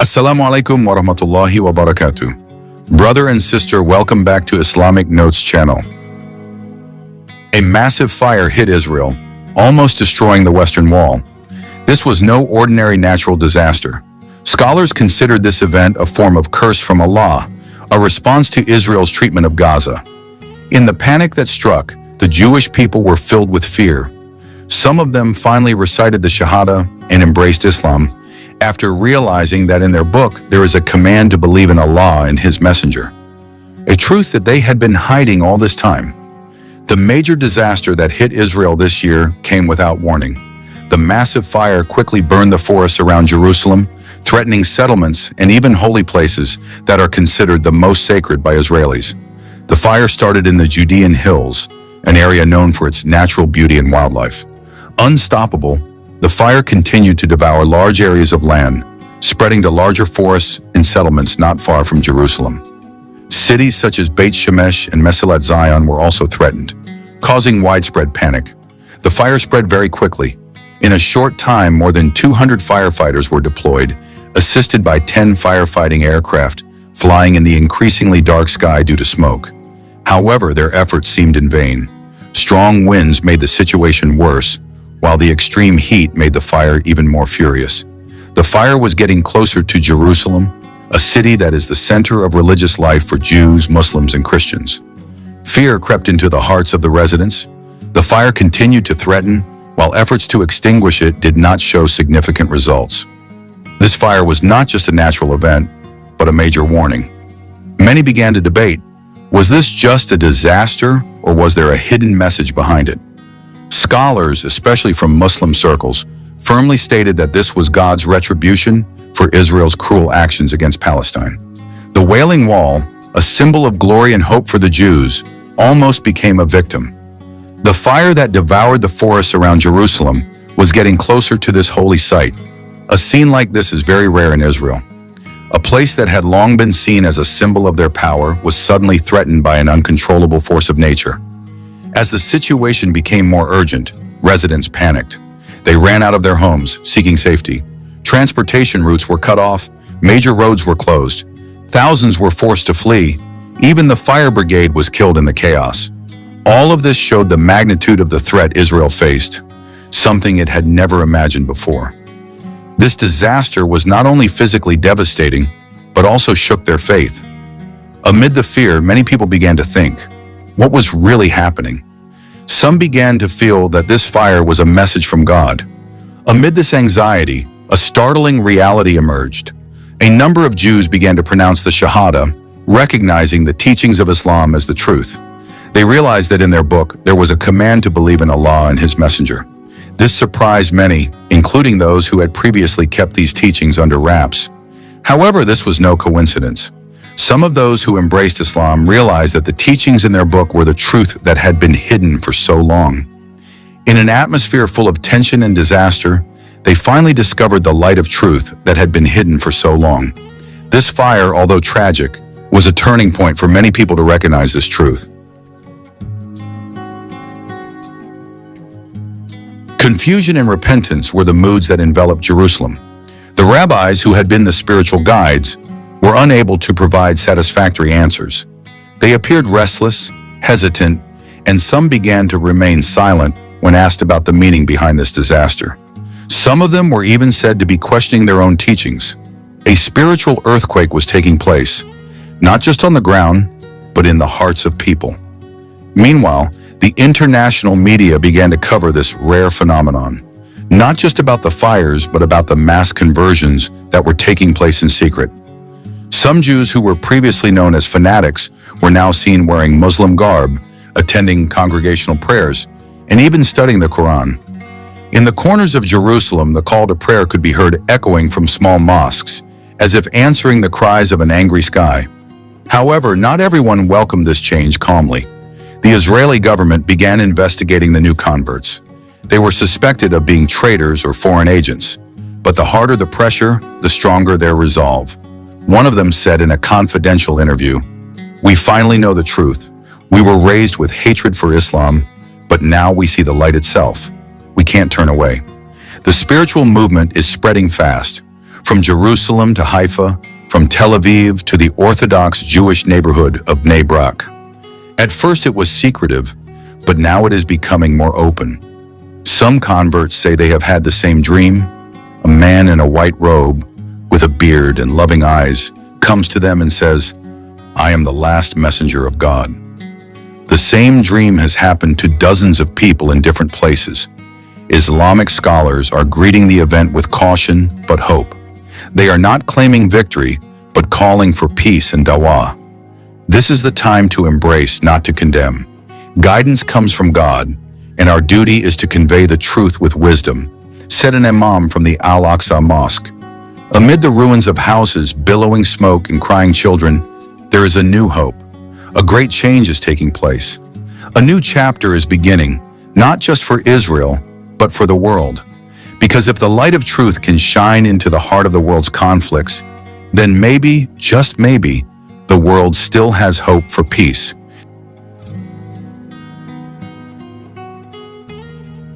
Assalamu alaikum wa rahmatullahi wa barakatuh. Brother and sister, welcome back to Islamic Notes channel. A massive fire hit Israel, almost destroying the Western Wall. This was no ordinary natural disaster. Scholars considered this event a form of curse from Allah, a response to Israel's treatment of Gaza. In the panic that struck, the Jewish people were filled with fear. Some of them finally recited the shahada and embraced Islam, after realizing that in their book there is a command to believe in Allah and His Messenger, a truth that they had been hiding all this time. The major disaster that hit Israel this year came without warning. The massive fire quickly burned the forests around Jerusalem, threatening settlements and even holy places that are considered the most sacred by Israelis. The fire started in the Judean hills, an area known for its natural beauty and wildlife. Unstoppable, the fire continued to devour large areas of land, spreading to larger forests and settlements not far from Jerusalem. Cities such as Beit Shemesh and Mesillat Zion were also threatened, causing widespread panic. The fire spread very quickly. In a short time, more than 200 firefighters were deployed, assisted by 10 firefighting aircraft flying in the increasingly dark sky due to smoke. However, their efforts seemed in vain. Strong winds made the situation worse, while the extreme heat made the fire even more furious. The fire was getting closer to Jerusalem, a city that is the center of religious life for Jews, Muslims, and Christians. Fear crept into the hearts of the residents. The fire continued to threaten, while efforts to extinguish it did not show significant results. This fire was not just a natural event, but a major warning. Many began to debate, was this just a disaster, or was there a hidden message behind it? Scholars, especially from Muslim circles, firmly stated that this was God's retribution for Israel's cruel actions against Palestine. The Wailing Wall, a symbol of glory and hope for the Jews, almost became a victim. The fire that devoured the forests around Jerusalem was getting closer to this holy site. A scene like this is very rare in Israel. A place that had long been seen as a symbol of their power was suddenly threatened by an uncontrollable force of nature. As the situation became more urgent, residents panicked. They ran out of their homes, seeking safety. Transportation routes were cut off, major roads were closed. Thousands were forced to flee. Even the fire brigade was killed in the chaos. All of this showed the magnitude of the threat Israel faced, something it had never imagined before. This disaster was not only physically devastating, but also shook their faith. Amid the fear, many people began to think, what was really happening? Some began to feel that this fire was a message from God. Amid this anxiety, a startling reality emerged. A number of Jews began to pronounce the shahada, recognizing the teachings of Islam as the truth. They realized that in their book, there was a command to believe in Allah and His Messenger. This surprised many, including those who had previously kept these teachings under wraps. However, this was no coincidence. Some of those who embraced Islam realized that the teachings in their book were the truth that had been hidden for so long. In an atmosphere full of tension and disaster, they finally discovered the light of truth that had been hidden for so long. This fire, although tragic, was a turning point for many people to recognize this truth. Confusion and repentance were the moods that enveloped Jerusalem. The rabbis, who had been the spiritual guides, were unable to provide satisfactory answers. They appeared restless, hesitant, and some began to remain silent when asked about the meaning behind this disaster. Some of them were even said to be questioning their own teachings. A spiritual earthquake was taking place, not just on the ground, but in the hearts of people. Meanwhile, the international media began to cover this rare phenomenon, not just about the fires, but about the mass conversions that were taking place in secret. Some Jews who were previously known as fanatics were now seen wearing Muslim garb, attending congregational prayers, and even studying the Quran. In the corners of Jerusalem, the call to prayer could be heard echoing from small mosques, as if answering the cries of an angry sky. However, not everyone welcomed this change calmly. The Israeli government began investigating the new converts. They were suspected of being traitors or foreign agents, but the harder the pressure, the stronger their resolve. One of them said in a confidential interview, "We finally know the truth. We were raised with hatred for Islam, but now we see the light itself. We can't turn away." The spiritual movement is spreading fast. from Jerusalem to Haifa, from Tel Aviv to the Orthodox Jewish neighborhood of Bnei Brak. At first it was secretive, but now it is becoming more open. Some converts say they have had the same dream. A man in a white robe, with a beard and loving eyes, comes to them and says, "I am the last messenger of God." The same dream has happened to dozens of people in different places. Islamic scholars are greeting the event with caution but hope. They are not claiming victory, but calling for peace and dawah. This is the time to embrace, not to condemn. Guidance comes from God, and our duty is to convey the truth with wisdom, said an imam from the Al-Aqsa Mosque. Amid the ruins of houses, billowing smoke and crying children, there is a new hope. A great change is taking place. A new chapter is beginning, not just for Israel, but for the world. Because if the light of truth can shine into the heart of the world's conflicts, then maybe, just maybe, the world still has hope for peace.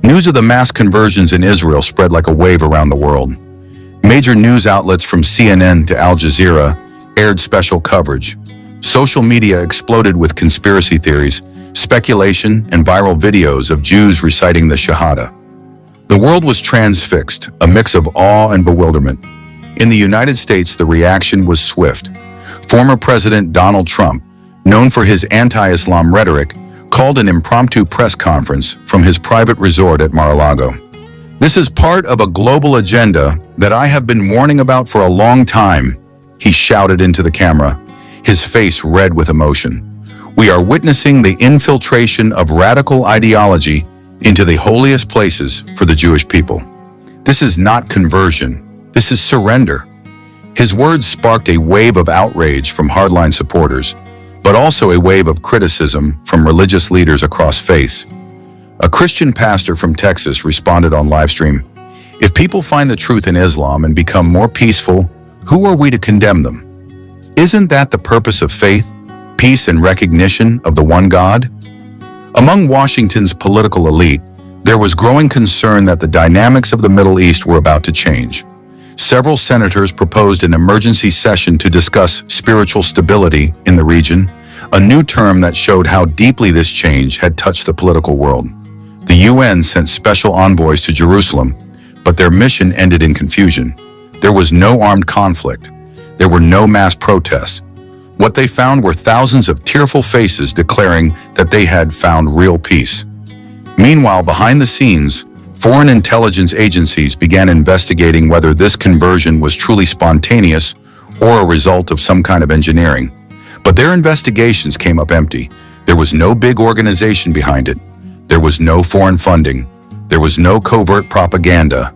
News of the mass conversions in Israel spread like a wave around the world. Major news outlets from CNN to Al Jazeera aired special coverage. Social media exploded with conspiracy theories, speculation, and viral videos of Jews reciting the shahada. The world was transfixed, a mix of awe and bewilderment. In the United States, the reaction was swift. Former President Donald Trump, known for his anti-Islam rhetoric, called an impromptu press conference from his private resort at Mar-a-Lago. "This is part of a global agenda that I have been warning about for a long time," he shouted into the camera, his face red with emotion. "We are witnessing the infiltration of radical ideology into the holiest places for the Jewish people. This is not conversion. This is surrender." His words sparked a wave of outrage from hardline supporters, but also a wave of criticism from religious leaders across faiths. A Christian pastor from Texas responded on livestream, "If people find the truth in Islam and become more peaceful, who are we to condemn them? Isn't that the purpose of faith, peace and recognition of the one God?" Among Washington's political elite, there was growing concern that the dynamics of the Middle East were about to change. Several senators proposed an emergency session to discuss spiritual stability in the region, a new term that showed how deeply this change had touched the political world. The UN sent special envoys to Jerusalem, but their mission ended in confusion. There was no armed conflict. There were no mass protests. What they found were thousands of tearful faces declaring that they had found real peace. Meanwhile, behind the scenes, foreign intelligence agencies began investigating whether this conversion was truly spontaneous or a result of some kind of engineering. But their investigations came up empty. There was no big organization behind it. There was no foreign funding. There was no covert propaganda.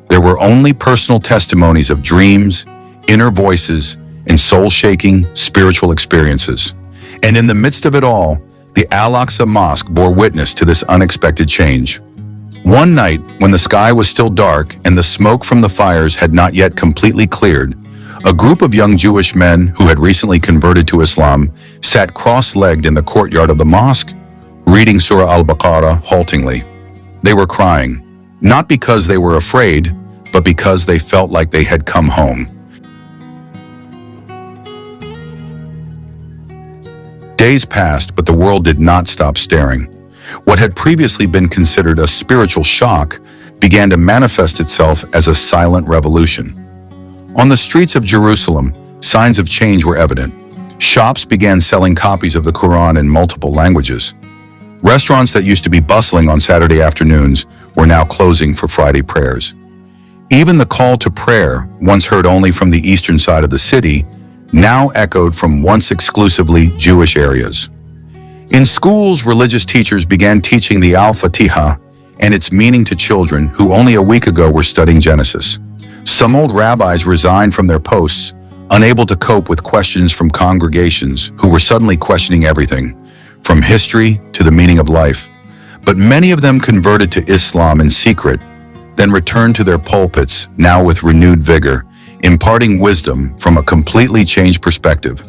There were only personal testimonies of dreams, inner voices, and soul-shaking spiritual experiences. And in the midst of it all, the Al-Aqsa Mosque bore witness to this unexpected change. One night, when the sky was still dark and the smoke from the fires had not yet completely cleared, a group of young Jewish men who had recently converted to Islam sat cross-legged in the courtyard of the mosque, reading Surah Al-Baqarah haltingly. They were crying, not because they were afraid, but because they felt like they had come home. Days passed, but the world did not stop staring. What had previously been considered a spiritual shock began to manifest itself as a silent revolution. On the streets of Jerusalem, signs of change were evident. Shops began selling copies of the Quran in multiple languages. Restaurants that used to be bustling on Saturday afternoons were now closing for Friday prayers. Even the call to prayer, once heard only from the eastern side of the city, now echoed from once exclusively Jewish areas. In schools, religious teachers began teaching the Al-Fatiha and its meaning to children who only a week ago were studying Genesis. Some old rabbis resigned from their posts, unable to cope with questions from congregations who were suddenly questioning everything, from history to the meaning of life. But many of them converted to Islam in secret, then returned to their pulpits, now with renewed vigor, imparting wisdom from a completely changed perspective.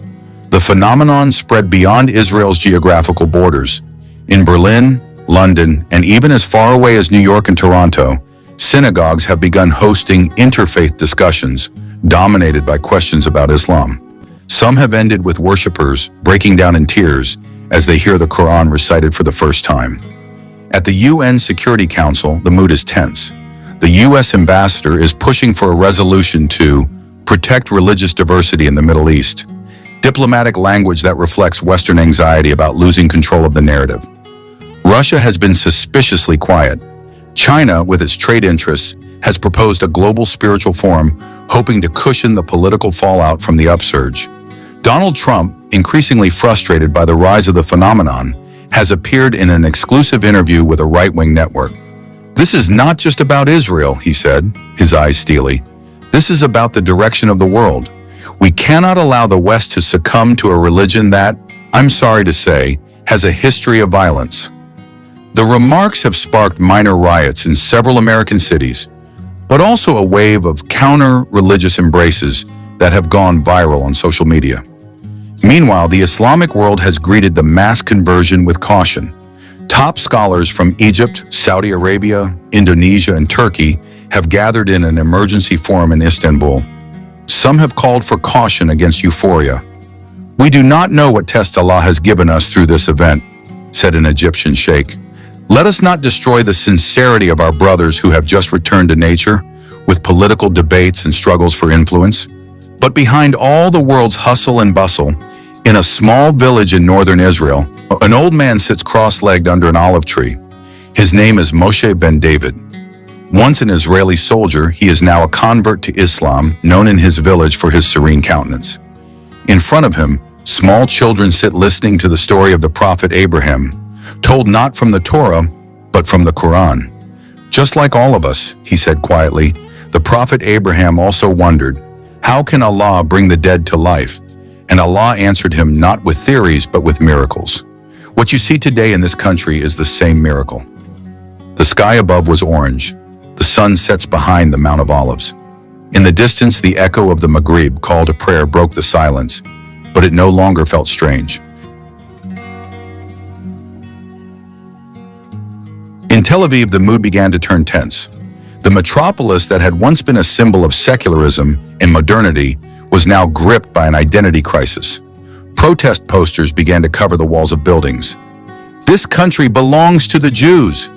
The phenomenon spread beyond Israel's geographical borders. In Berlin, London, and even as far away as New York and Toronto, synagogues have begun hosting interfaith discussions, dominated by questions about Islam. Some have ended with worshippers breaking down in tears as they hear the Quran recited for the first time. At the UN Security Council, the mood is tense. The U.S. ambassador is pushing for a resolution to protect religious diversity in the Middle East, diplomatic language that reflects Western anxiety about losing control of the narrative. Russia has been suspiciously quiet. China, with its trade interests, has proposed a global spiritual forum, hoping to cushion the political fallout from the upsurge. Donald Trump, increasingly frustrated by the rise of the phenomenon, has appeared in an exclusive interview with a right-wing network. "This is not just about Israel," he said, his eyes steely. "This is about the direction of the world. We cannot allow the West to succumb to a religion that, I'm sorry to say, has a history of violence." The remarks have sparked minor riots in several American cities, but also a wave of counter-religious embraces that have gone viral on social media. Meanwhile, the Islamic world has greeted the mass conversion with caution. Top scholars from Egypt, Saudi Arabia, Indonesia, and Turkey have gathered in an emergency forum in Istanbul. Some have called for caution against euphoria. "We do not know what test Allah has given us through this event," said an Egyptian sheikh. "Let us not destroy the sincerity of our brothers who have just returned to nature with political debates and struggles for influence." But behind all the world's hustle and bustle, in a small village in northern Israel, an old man sits cross-legged under an olive tree. His name is Moshe ben David. Once an Israeli soldier, he is now a convert to Islam, known in his village for his serene countenance. In front of him, small children sit listening to the story of the prophet Abraham, told not from the Torah, but from the Quran. "Just like all of us," he said quietly, "the prophet Abraham also wondered, how can Allah bring the dead to life? And Allah answered him not with theories, but with miracles. What you see today in this country is the same miracle." The sky above was orange. The sun sets behind the Mount of Olives. In the distance, the echo of the Maghrib call to prayer broke the silence, but it no longer felt strange. In Tel Aviv, the mood began to turn tense. The metropolis that had once been a symbol of secularism and modernity was now gripped by an identity crisis. Protest posters began to cover the walls of buildings. "This country belongs to the Jews.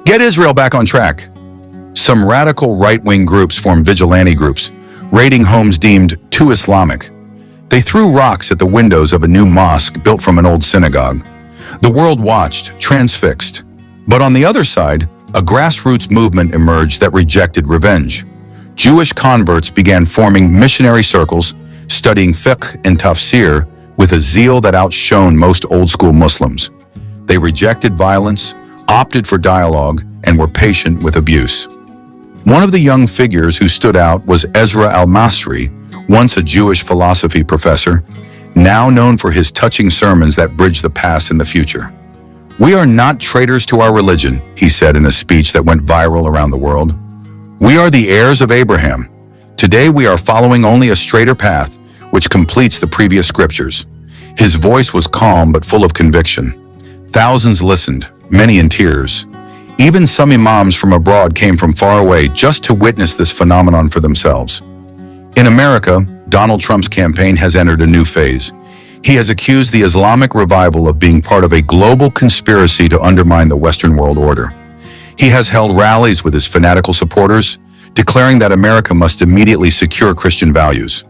Get Israel back on track." Some radical right-wing groups formed vigilante groups, raiding homes deemed too Islamic. They threw rocks at the windows of a new mosque built from an old synagogue. The world watched, transfixed. But on the other side, a grassroots movement emerged that rejected revenge. Jewish converts began forming missionary circles, studying fiqh and tafsir with a zeal that outshone most old-school Muslims. They rejected violence, opted for dialogue, and were patient with abuse. One of the young figures who stood out was Ezra al-Masri, once a Jewish philosophy professor, now known for his touching sermons that bridge the past and the future. "We are not traitors to our religion," he said in a speech that went viral around the world. "We are the heirs of Abraham. Today we are following only a straighter path, which completes the previous scriptures." His voice was calm but full of conviction. Thousands listened, many in tears. Even some imams from abroad came from far away just to witness this phenomenon for themselves. In America, Donald Trump's campaign has entered a new phase. He has accused the Islamic revival of being part of a global conspiracy to undermine the Western world order. He has held rallies with his fanatical supporters, declaring that America must immediately secure Christian values.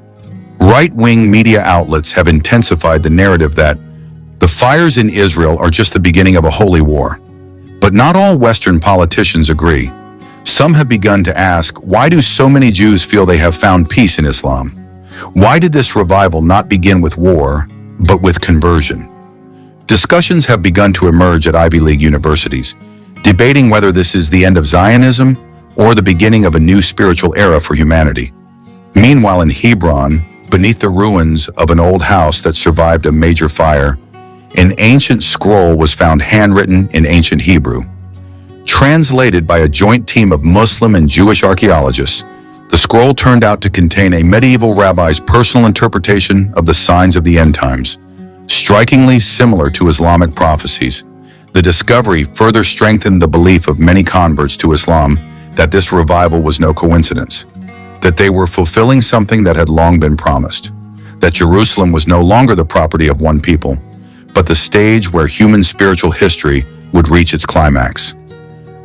Right-wing media outlets have intensified the narrative that the fires in Israel are just the beginning of a holy war. But not all Western politicians agree. Some have begun to ask, why do so many Jews feel they have found peace in Islam? Why did this revival not begin with war, but with conversion? Discussions have begun to emerge at Ivy League universities, debating whether this is the end of Zionism or the beginning of a new spiritual era for humanity. Meanwhile, in Hebron, beneath the ruins of an old house that survived a major fire, an ancient scroll was found handwritten in ancient Hebrew. Translated by a joint team of Muslim and Jewish archaeologists, the scroll turned out to contain a medieval rabbi's personal interpretation of the signs of the end times, strikingly similar to Islamic prophecies. The discovery further strengthened the belief of many converts to Islam that this revival was no coincidence. that they were fulfilling something that had long been promised, that Jerusalem was no longer the property of one people, but the stage where human spiritual history would reach its climax.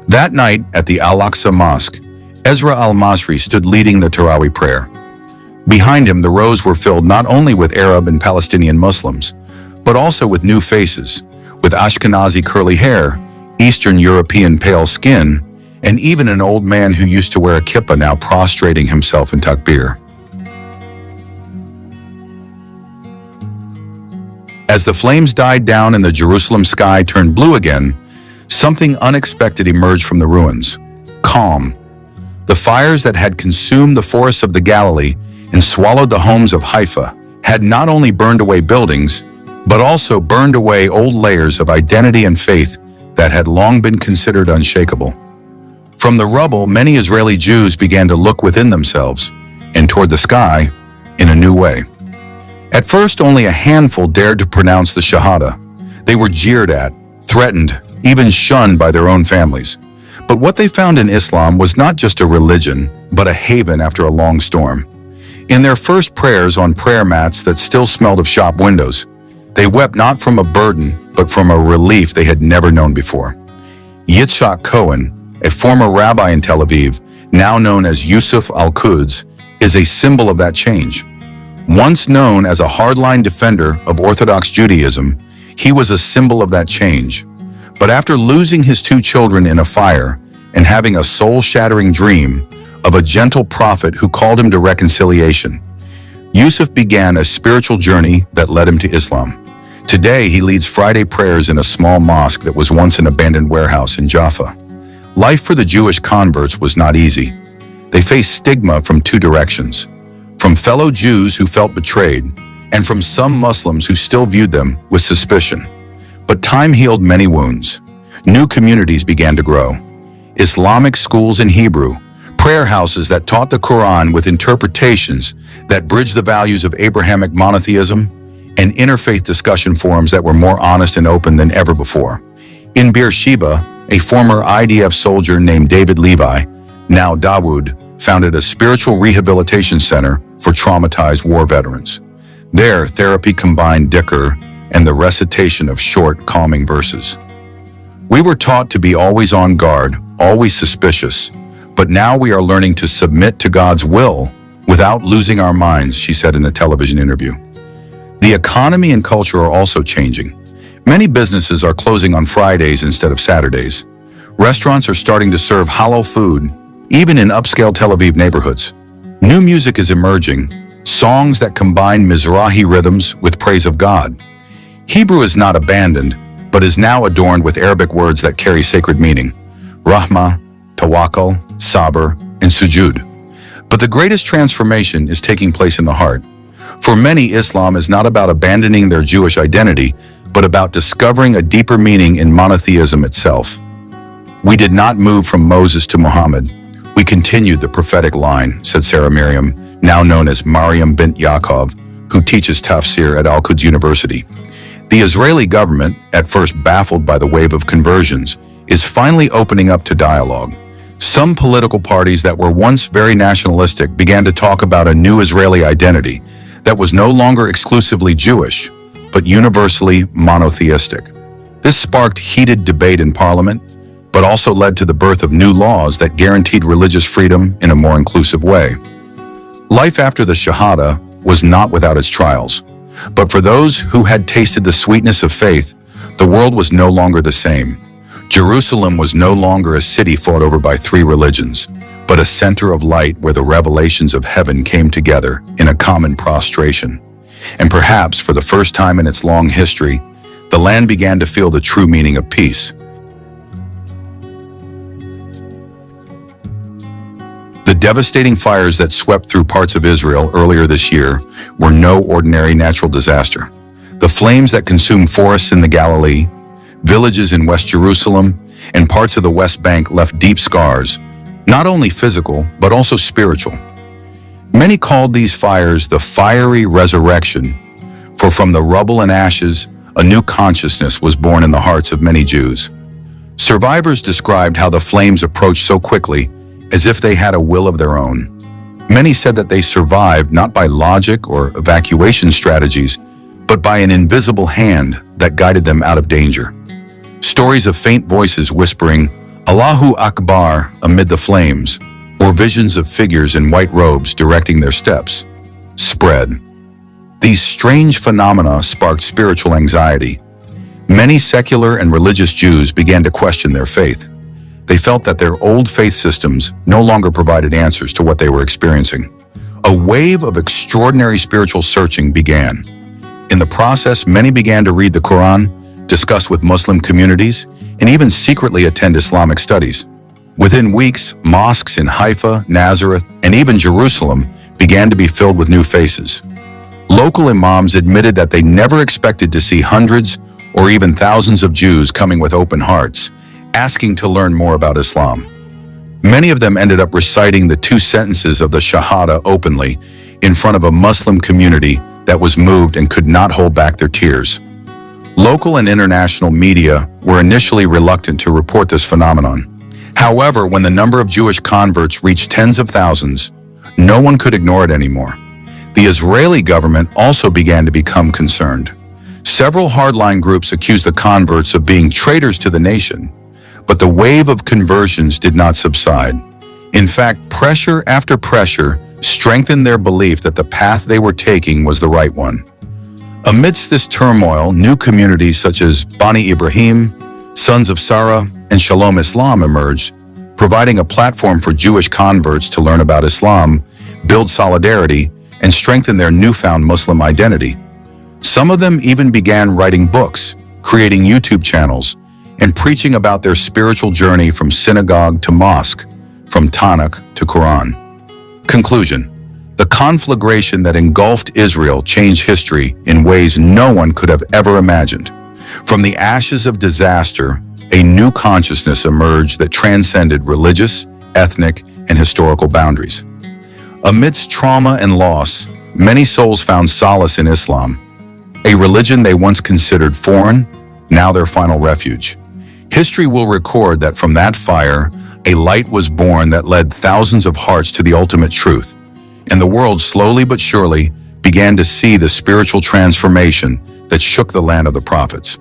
That night at the Al-Aqsa Mosque, Ezra al-Masri stood leading the Tarawih prayer. Behind him, the rows were filled not only with Arab and Palestinian Muslims, but also with new faces, with Ashkenazi curly hair, Eastern European pale skin, and even an old man who used to wear a kippah now prostrating himself in takbir. As the flames died down and the Jerusalem sky turned blue again, something unexpected emerged from the ruins. Calm. The fires that had consumed the forests of the Galilee and swallowed the homes of Haifa had not only burned away buildings, but also burned away old layers of identity and faith that had long been considered unshakable. From the rubble, many Israeli Jews began to look within themselves and toward the sky in a new way. At first, only a handful dared to pronounce the shahada. They were jeered at, threatened, even shunned by their own families. But what they found in Islam was not just a religion, but a haven after a long storm. In their first prayers on prayer mats that still smelled of shop windows, they wept not from a burden, but from a relief they had never known before. Yitzhak Cohen, a former rabbi in Tel Aviv, now known as Yusuf al-Quds, is a symbol of that change. Once known as a hardline defender of Orthodox Judaism, he was a symbol of that change. But after losing his two children in a fire and having a soul-shattering dream of a gentle prophet who called him to reconciliation, Yusuf began a spiritual journey that led him to Islam. Today, he leads Friday prayers in a small mosque that was once an abandoned warehouse in Jaffa. Life for the Jewish converts was not easy. They faced stigma from two directions, from fellow Jews who felt betrayed, and from some Muslims who still viewed them with suspicion. But time healed many wounds. New communities began to grow. Islamic schools in Hebrew, prayer houses that taught the Quran with interpretations that bridged the values of Abrahamic monotheism, and interfaith discussion forums that were more honest and open than ever before. In Beersheba, a former IDF soldier named David Levi, now Dawood, founded a spiritual rehabilitation center for traumatized war veterans. There, therapy combined dhikr and the recitation of short, calming verses. We were taught to be always on guard, always suspicious, but now we are learning to submit to God's will without losing our minds, she said in a television interview. The economy and culture are also changing. Many businesses are closing on Fridays instead of Saturdays. Restaurants are starting to serve halal food, even in upscale Tel Aviv neighborhoods. New music is emerging, songs that combine Mizrahi rhythms with praise of God. Hebrew is not abandoned, but is now adorned with Arabic words that carry sacred meaning: Rahmah, Tawakkul, Sabr, and Sujud. But the greatest transformation is taking place in the heart. For many, Islam is not about abandoning their Jewish identity, but about discovering a deeper meaning in monotheism itself. We did not move from Moses to Muhammad. We continued the prophetic line, said Sarah Miriam, now known as Mariam bint Yaakov, who teaches tafsir at Al-Quds University. The Israeli government, at first baffled by the wave of conversions, is finally opening up to dialogue. Some political parties that were once very nationalistic began to talk about a new Israeli identity that was no longer exclusively Jewish, but universally monotheistic. This sparked heated debate in parliament, but also led to the birth of new laws that guaranteed religious freedom in a more inclusive way. Life after the shahada was not without its trials, but for those who had tasted the sweetness of faith, the world was no longer the same. Jerusalem was no longer a city fought over by three religions, but a center of light where the revelations of heaven came together in a common prostration. And perhaps for the first time in its long history, the land began to feel the true meaning of peace. The devastating fires that swept through parts of Israel earlier this year were no ordinary natural disaster. The flames that consumed forests in the Galilee, villages in West Jerusalem, and parts of the West Bank left deep scars, not only physical, but also spiritual. Many called these fires the fiery resurrection, for from the rubble and ashes, a new consciousness was born in the hearts of many Jews. Survivors described how the flames approached so quickly, as if they had a will of their own. Many said that they survived not by logic or evacuation strategies, but by an invisible hand that guided them out of danger. Stories of faint voices whispering, "Allahu Akbar," amid the flames, or visions of figures in white robes directing their steps, spread. These strange phenomena sparked spiritual anxiety. Many secular and religious Jews began to question their faith. They felt that their old faith systems no longer provided answers to what they were experiencing. A wave of extraordinary spiritual searching began. In the process, many began to read the Quran, discuss with Muslim communities, and even secretly attend Islamic studies. Within weeks, mosques in Haifa, Nazareth, and even Jerusalem began to be filled with new faces. Local imams admitted that they never expected to see hundreds or even thousands of Jews coming with open hearts, asking to learn more about Islam. Many of them ended up reciting the 2 sentences of the shahada openly in front of a Muslim community that was moved and could not hold back their tears. Local and international media were initially reluctant to report this phenomenon. However, when the number of Jewish converts reached tens of thousands, no one could ignore it anymore. The Israeli government also began to become concerned. Several hardline groups accused the converts of being traitors to the nation, but the wave of conversions did not subside. In fact, pressure after pressure strengthened their belief that the path they were taking was the right one. Amidst this turmoil, new communities such as Bani Ibrahim, Sons of Sarah, and Shalom Islam emerged, providing a platform for Jewish converts to learn about Islam, build solidarity, and strengthen their newfound Muslim identity. Some of them even began writing books, creating YouTube channels, and preaching about their spiritual journey from synagogue to mosque, from Tanakh to Quran. Conclusion: the conflagration that engulfed Israel changed history in ways no one could have ever imagined. From the ashes of disaster, a new consciousness emerged that transcended religious, ethnic, and historical boundaries. Amidst trauma and loss, many souls found solace in Islam, a religion they once considered foreign, now their final refuge. History will record that from that fire, a light was born that led thousands of hearts to the ultimate truth, and the world slowly but surely began to see the spiritual transformation that shook the land of the prophets.